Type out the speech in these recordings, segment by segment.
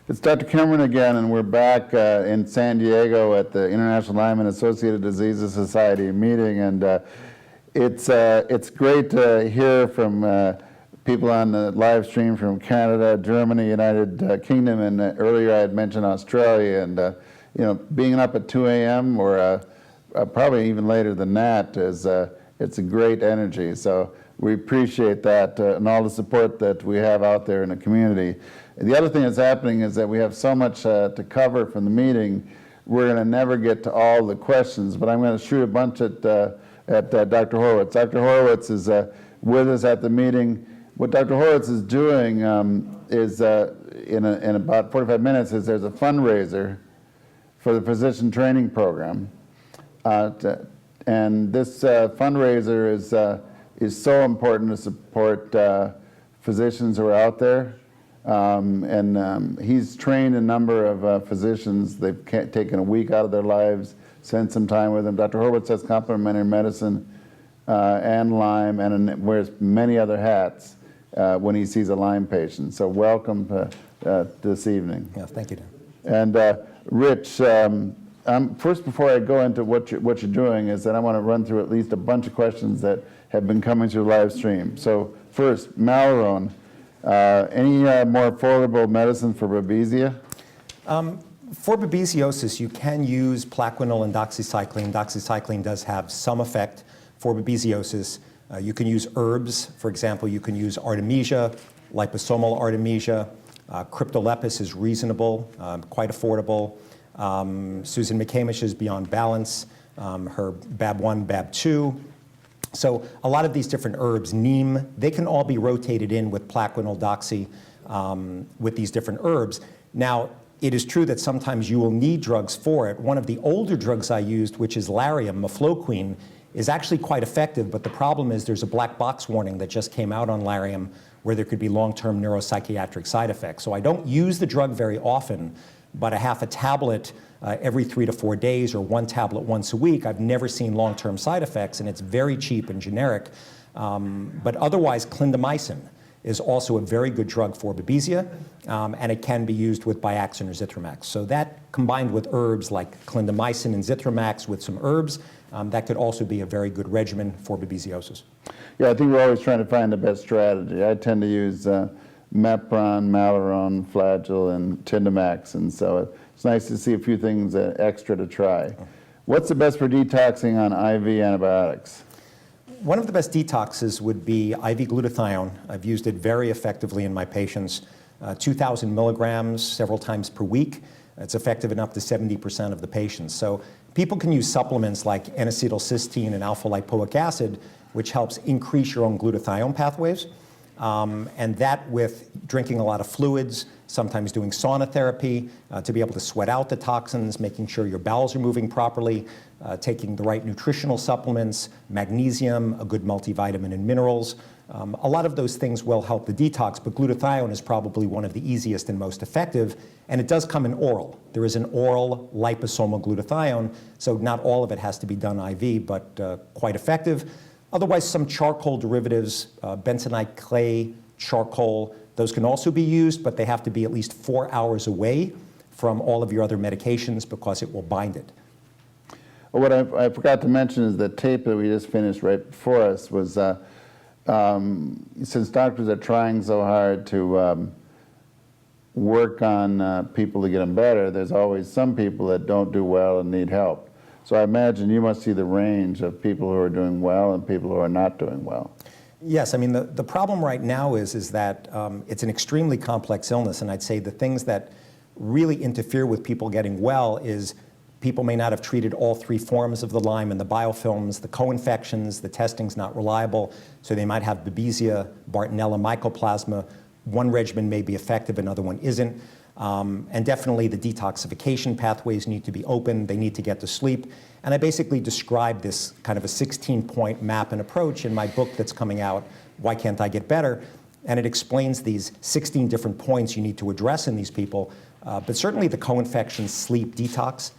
It's Dr. Cameron again, and we're back in San Diego at the International Lyme and Associated Diseases Society meeting, and it's great to hear from people on the live stream from Canada, Germany, United Kingdom, and earlier I had mentioned Australia, and you know, being up at 2 a.m. or probably even later than that is it's a great energy. So we appreciate that and all the support that we have out there in the community. The other thing that's happening is that we have so much to cover from the meeting, we're going to never get to all the questions, but I'm going to shoot a bunch at Dr. Horowitz. Dr. Horowitz is with us at the meeting. What Dr. Horowitz is doing is, in about 45 minutes, is there's a fundraiser for the physician training program. And this fundraiser is so important to support physicians who are out there. He's trained a number of physicians. They've taken a week out of their lives, spent some time with him. Dr. Horowitz has complementary medicine and Lyme, and wears many other hats when he sees a Lyme patient. So welcome this evening. Yeah, thank you, Dan. And Rich, first before I go into what you're doing is that I want to run through at least a bunch of questions that have been coming through live stream. So first, Malarone. Any more affordable medicine for Babesia? For babesiosis, you can use Plaquenil and doxycycline. Doxycycline does have some effect for babesiosis. You can use herbs. For example, you can use Artemisia, liposomal Artemisia. Cryptolepis is reasonable, quite affordable. Susan McCamish is Beyond Balance, her BAB1, BAB2. So a lot of these different herbs, neem, they can all be rotated in with Plaquenil, doxy, with these different herbs. Now, it is true that sometimes you will need drugs for it. One of the older drugs I used, which is Lariam, mefloquine, is actually quite effective, but the problem is there's a black box warning that just came out on Lariam where there could be long-term neuropsychiatric side effects. So I don't use the drug very often, but a half a tablet every 3 to 4 days or 1 tablet once a week, I've never seen long-term side effects, and it's very cheap and generic. But otherwise, clindamycin is also a very good drug for Babesia, and it can be used with Biaxin or Zithromax. So that combined with herbs like clindamycin and Zithromax with some herbs, that could also be a very good regimen for babesiosis. Yeah, I think we're always trying to find the best strategy. I tend to use Mepron, Malarone, Flagyl, and Tindamax, and so it's nice to see a few things extra to try. What's the best for detoxing on IV antibiotics? One of the best detoxes would be IV glutathione. I've used it very effectively in my patients, 2,000 milligrams several times per week. It's effective in up to 70% of the patients. So people can use supplements like N-acetylcysteine and alpha-lipoic acid, which helps increase your own glutathione pathways. And that with drinking a lot of fluids, sometimes doing sauna therapy to be able to sweat out the toxins, making sure your bowels are moving properly, taking the right nutritional supplements, magnesium, a good multivitamin and minerals. A lot of those things will help the detox, but glutathione is probably one of the easiest and most effective, and it does come in oral. There is an oral liposomal glutathione, so not all of it has to be done IV, but quite effective. Otherwise, some charcoal derivatives, bentonite clay, charcoal, those can also be used, but they have to be at least 4 hours away from all of your other medications because it will bind it. Well, what I forgot to mention is the tape that we just finished right before us was, since doctors are trying so hard to work on people to get them better, there's always some people that don't do well and need help. So I imagine you must see the range of people who are doing well and people who are not doing well. Yes, I mean, the problem right now is that it's an extremely complex illness, and I'd say the things that really interfere with people getting well is people may not have treated all 3 forms of the Lyme and the biofilms, the co-infections, the testing's not reliable, so they might have Babesia, Bartonella mycoplasma. One regimen may be effective, another one isn't. And definitely the detoxification pathways need to be open, they need to get to sleep. And I basically describe this kind of a 16-point map and approach in my book that's coming out, Why Can't I Get Better? And it explains these 16 different points you need to address in these people. But certainly the co-infection sleep detox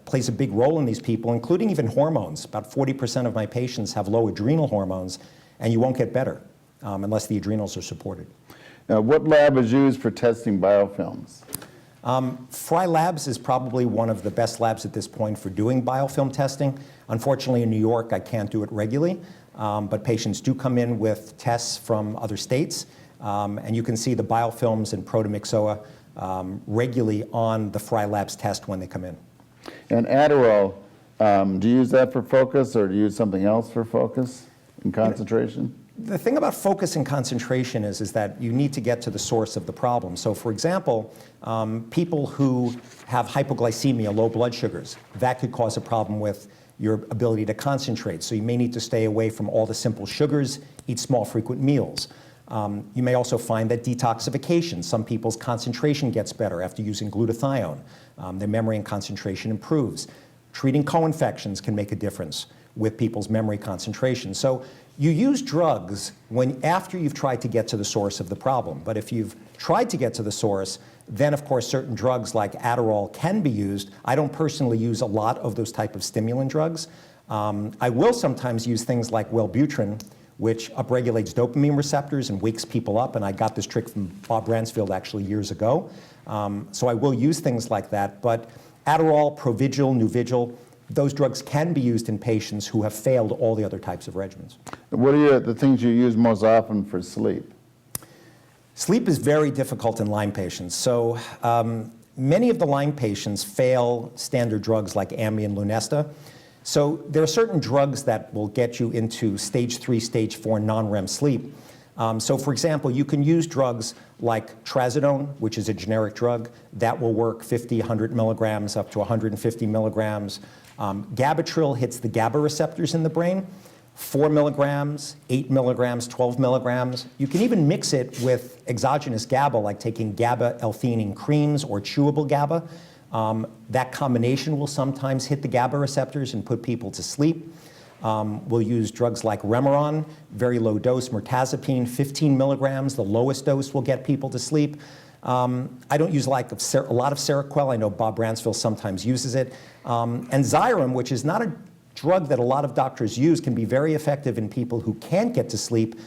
plays a big role in these people, including even hormones. About 40% of my patients have low adrenal hormones, and you won't get better unless the adrenals are supported. Now, what lab is used for testing biofilms? Fry Labs is probably one of the best labs at this point for doing biofilm testing. Unfortunately, in New York, I can't do it regularly, but patients do come in with tests from other states, and you can see the biofilms and protomyxoa regularly on the Fry Labs test when they come in. And Adderall, do you use that for focus, or do you use something else for focus and concentration? The thing about focus and concentration is that you need to get to the source of the problem. So for example, people who have hypoglycemia, low blood sugars, that could cause a problem with your ability to concentrate. So you may need to stay away from all the simple sugars, eat small frequent meals. You may also find that detoxification, some people's concentration gets better after using glutathione. Their memory and concentration improves. Treating co-infections can make a difference with people's memory concentration. So you use drugs after you've tried to get to the source of the problem. But if you've tried to get to the source, then of course certain drugs like Adderall can be used. I don't personally use a lot of those type of stimulant drugs. I will sometimes use things like Wellbutrin, which upregulates dopamine receptors and wakes people up. And I got this trick from Bob Bransfield actually years ago. So I will use things like that. But Adderall, Provigil, Nuvigil, those drugs can be used in patients who have failed all the other types of regimens. What are the things you use most often for sleep? Sleep is very difficult in Lyme patients. So many of the Lyme patients fail standard drugs like Ambien, Lunesta. So there are certain drugs that will get you into stage 3, stage 4 non-REM sleep. So for example, you can use drugs like trazodone, which is a generic drug. That will work 50, 100 milligrams up to 150 milligrams. Gabatril hits the GABA receptors in the brain. 4 milligrams, 8 milligrams, 12 milligrams. You can even mix it with exogenous GABA, like taking GABA L-theanine creams or chewable GABA. That combination will sometimes hit the GABA receptors and put people to sleep. We'll use drugs like Remeron, very low dose, mirtazapine, 15 milligrams. The lowest dose will get people to sleep. I don't use a lot of Seroquel. I know Bob Bransfield sometimes uses it. And Xyrem, which is not a drug that a lot of doctors use, can be very effective in people who can't get to sleep.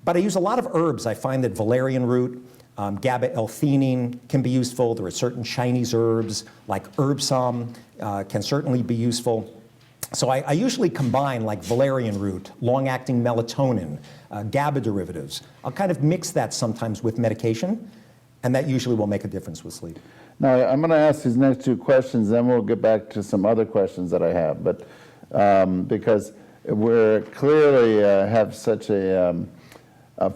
But I use a lot of herbs. I find that valerian root, GABA L-theanine can be useful. There are certain Chinese herbs like herb balm can certainly be useful. So I usually combine like valerian root, long-acting melatonin, GABA derivatives. I'll kind of mix that sometimes with medication, and that usually will make a difference with sleep. Now, I'm going to ask these next two questions, then we'll get back to some other questions that I have. But because we're clearly have such a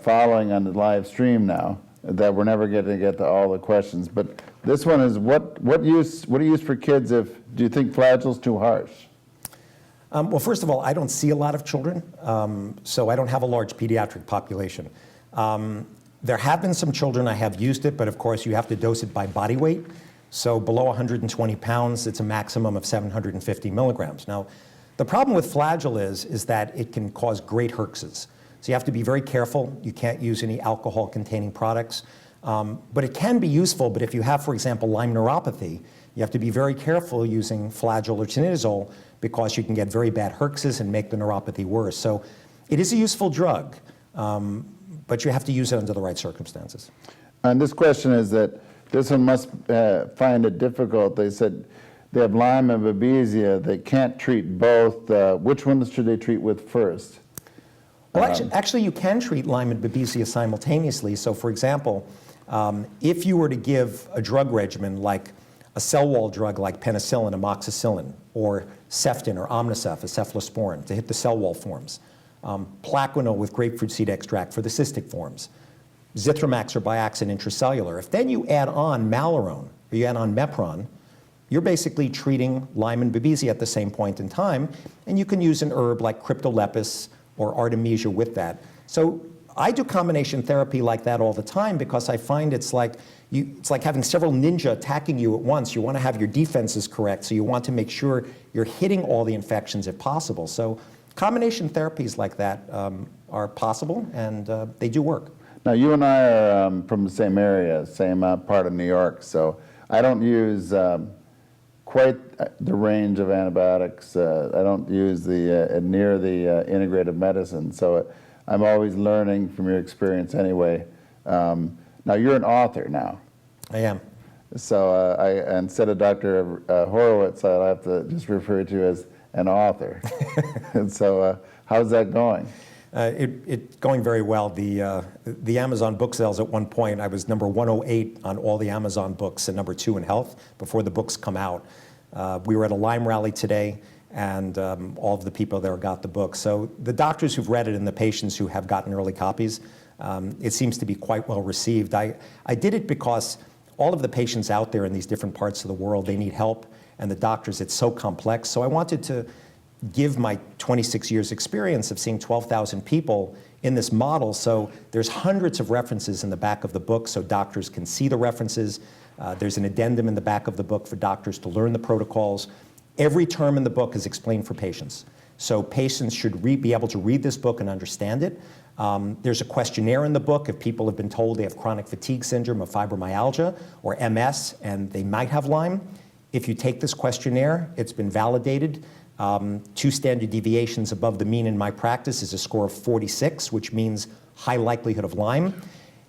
following on the live stream now that we're never going to get to all the questions. But this one is, what do you use for kids do you think Flagel's too harsh? Well, first of all, I don't see a lot of children, so I don't have a large pediatric population. There have been some children I have used it, but of course you have to dose it by body weight. So below 120 pounds, it's a maximum of 750 milligrams. Now, the problem with Flagel is that it can cause great herxes. So you have to be very careful. You can't use any alcohol-containing products. But it can be useful, but if you have, for example, Lyme neuropathy, you have to be very careful using Flagyl or tinidazole because you can get very bad herxes and make the neuropathy worse. So it is a useful drug, but you have to use it under the right circumstances. And this question is that this one must find it difficult. They said they have Lyme and Babesia. They can't treat both. Which ones should they treat with first? Well, actually, you can treat Lyme and Babesia simultaneously. So, for example, if you were to give a drug regimen like a cell wall drug like penicillin, amoxicillin, or Ceftin or Omnicef, a cephalosporin, to hit the cell wall forms, Plaquenil with grapefruit seed extract for the cystic forms, Zithromax or Biaxin intracellular. If then you add on Malarone or you add on Mepron, you're basically treating Lyme and Babesia at the same point in time, and you can use an herb like Cryptolepis or Artemisia with that. So I do combination therapy like that all the time because I find it's like having several ninja attacking you at once. You want to have your defenses correct, so you want to make sure you're hitting all the infections if possible. So combination therapies like that are possible, and they do work. Now, you and I are from the same area, same part of New York, so I don't use quite the range of antibiotics. I don't use near the integrative medicine, so I'm always learning from your experience anyway. Now, you're an author now. I am. So instead of Dr. Horowitz, I'll have to just refer to you as an author. And so how's that going? It's going very well. The Amazon book sales at one point, I was number 108 on all the Amazon books and number 2 in health before the books come out. We were at a Lyme rally today, and all of the people there got the book. So the doctors who've read it and the patients who have gotten early copies, it seems to be quite well received. I did it because all of the patients out there in these different parts of the world, they need help, and the doctors, it's so complex. So I wanted to give my 26 years experience of seeing 12,000 people in this model. So there's hundreds of references in the back of the book so doctors can see the references. There's an addendum in the back of the book for doctors to learn the protocols. Every term in the book is explained for patients. So patients should be able to read this book and understand it. There's a questionnaire in the book if people have been told they have chronic fatigue syndrome or fibromyalgia or MS and they might have Lyme. If you take this questionnaire, it's been validated. 2 standard deviations above the mean in my practice is a score of 46, which means high likelihood of Lyme.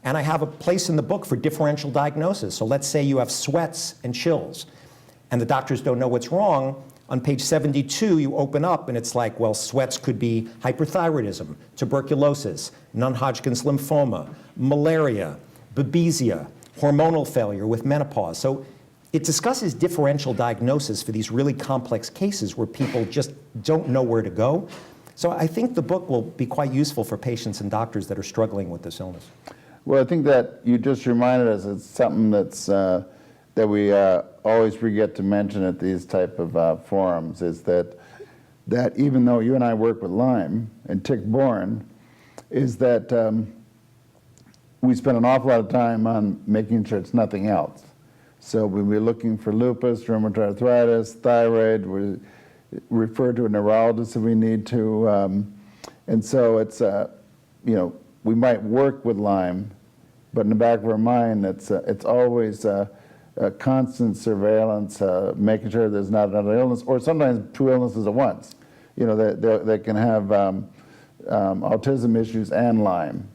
And I have a place in the book for differential diagnosis. So let's say you have sweats and chills, and the doctors don't know what's wrong. On page 72, you open up, and it's like, well, sweats could be hyperthyroidism, tuberculosis, non-Hodgkin's lymphoma, malaria, Babesia, hormonal failure with menopause. So it discusses differential diagnosis for these really complex cases where people just don't know where to go. So I think the book will be quite useful for patients and doctors that are struggling with this illness. Well, I think that you just reminded us it's something that's that we always forget to mention at these type of forums, is that even though you and I work with Lyme and Tickborne, is that we spend an awful lot of time on making sure it's nothing else. So we'll be looking for lupus, rheumatoid arthritis, thyroid. We refer to a neurologist if we need to. And so it's, you know, we might work with Lyme, but in the back of our mind, it's always a constant surveillance, making sure there's not another illness, or sometimes 2 illnesses at once. You know, they can have autism issues and Lyme.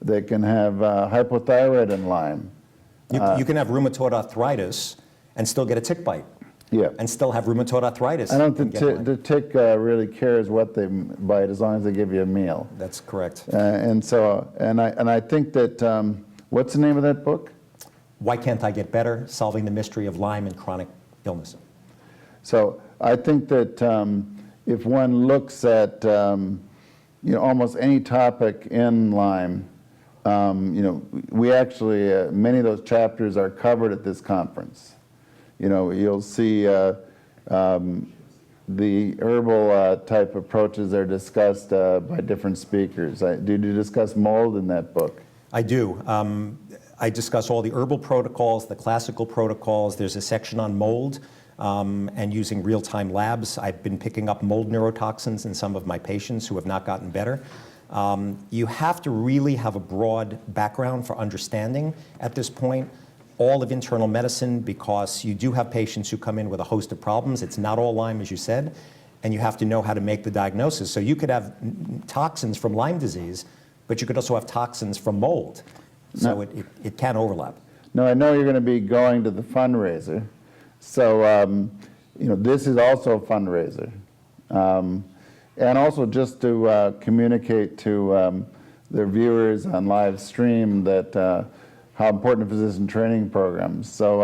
They can have hypothyroid and Lyme. You can have rheumatoid arthritis and still get a tick bite. Yeah. And still have rheumatoid arthritis. I don't think the tick really cares what they bite as long as they give you a meal. That's correct. And I think that, what's the name of that book? Why Can't I Get Better? Solving the Mystery of Lyme and Chronic Illness. So I think that if one looks at you know, almost any topic in Lyme, you know, we actually, many of those chapters are covered at this conference. You know, you'll see the herbal type approaches are discussed by different speakers. Did you discuss mold in that book? I do. I discuss all the herbal protocols, the classical protocols. There's a section on mold and using real-time labs. I've been picking up mold neurotoxins in some of my patients who have not gotten better. You have to really have a broad background for understanding at this point all of internal medicine, because you do have patients who come in with a host of problems. It's not all Lyme, as you said, and you have to know how to make the diagnosis. So you could have toxins from Lyme disease, but you could also have toxins from mold. So it can overlap. Now, I know you're going to be going to the fundraiser. So, you know, this is also a fundraiser. And also just to communicate to their viewers on live stream that how important physician training programs. So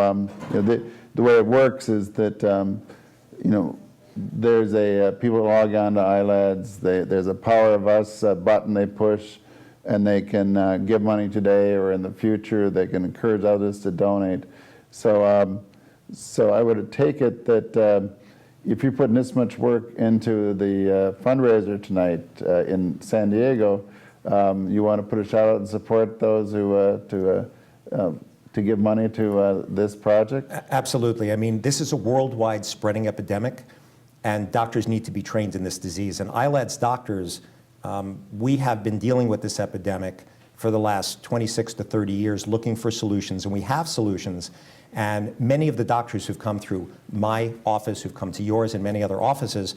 you know, the way it works is that you know, there's people log on to ILADS. There's a Power of Us button they push, and they can give money today or in the future. They can encourage others to donate. So so I would take it that if you're putting this much work into the fundraiser tonight in San Diego, you want to put a shout out and support those who to give money to this project? Absolutely. I mean, this is a worldwide spreading epidemic, and doctors need to be trained in this disease. And ILADS doctors, we have been dealing with this epidemic for the last 26 to 30 years, looking for solutions, and we have solutions. And many of the doctors who've come through my office, who've come to yours and many other offices,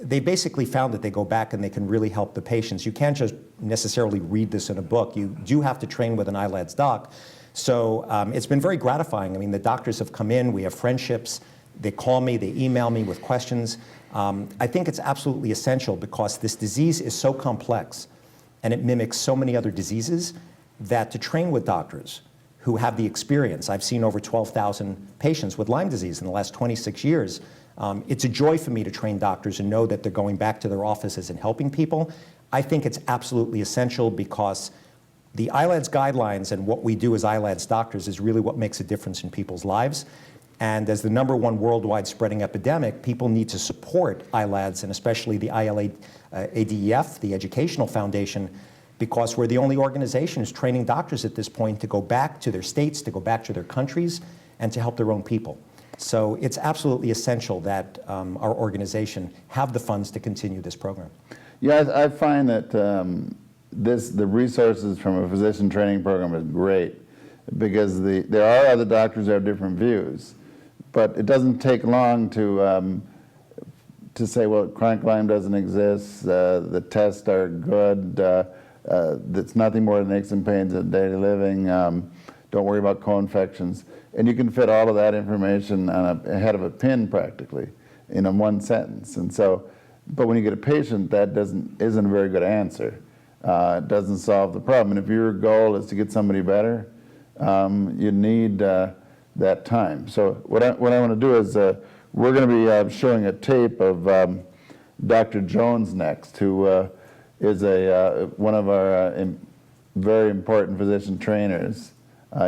they basically found that they go back and they can really help the patients. You can't just necessarily read this in a book. You do have to train with an ILADS doc. So it's been very gratifying. I mean, the doctors have come in, we have friendships, they call me, they email me with questions. I think it's absolutely essential because this disease is so complex and it mimics so many other diseases that to train with doctors who have the experience. I've seen over 12,000 patients with Lyme disease in the last 26 years. It's a joy for me to train doctors and know that they're going back to their offices and helping people. I think it's absolutely essential because the ILADS guidelines and what we do as ILADS doctors is really what makes a difference in people's lives. And as the #1 worldwide spreading epidemic, people need to support ILADS and especially the ILADF, the Educational Foundation, because we're the only organization who's training doctors at this point to go back to their states, to go back to their countries, and to help their own people. So it's absolutely essential that our organization have the funds to continue this program. Yeah, I find that the resources from a physician training program is great because there are other doctors who have different views, but it doesn't take long to say, well, chronic Lyme doesn't exist, the tests are good, it's nothing more than aches and pains of daily living, don't worry about co-infections. And you can fit all of that information on a head of a pin practically in one sentence. And so, but when you get a patient, that isn't a very good answer. It doesn't solve the problem. And if your goal is to get somebody better, you need that time. So what I want to do is we're going to be showing a tape of Dr. Jones next, who is one of our very important physician trainers.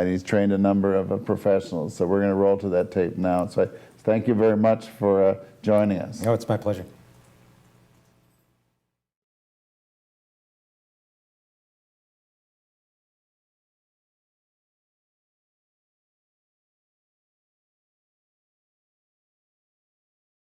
He's trained a number of professionals. So we're going to roll to that tape now. So thank you very much for joining us. Oh, it's my pleasure.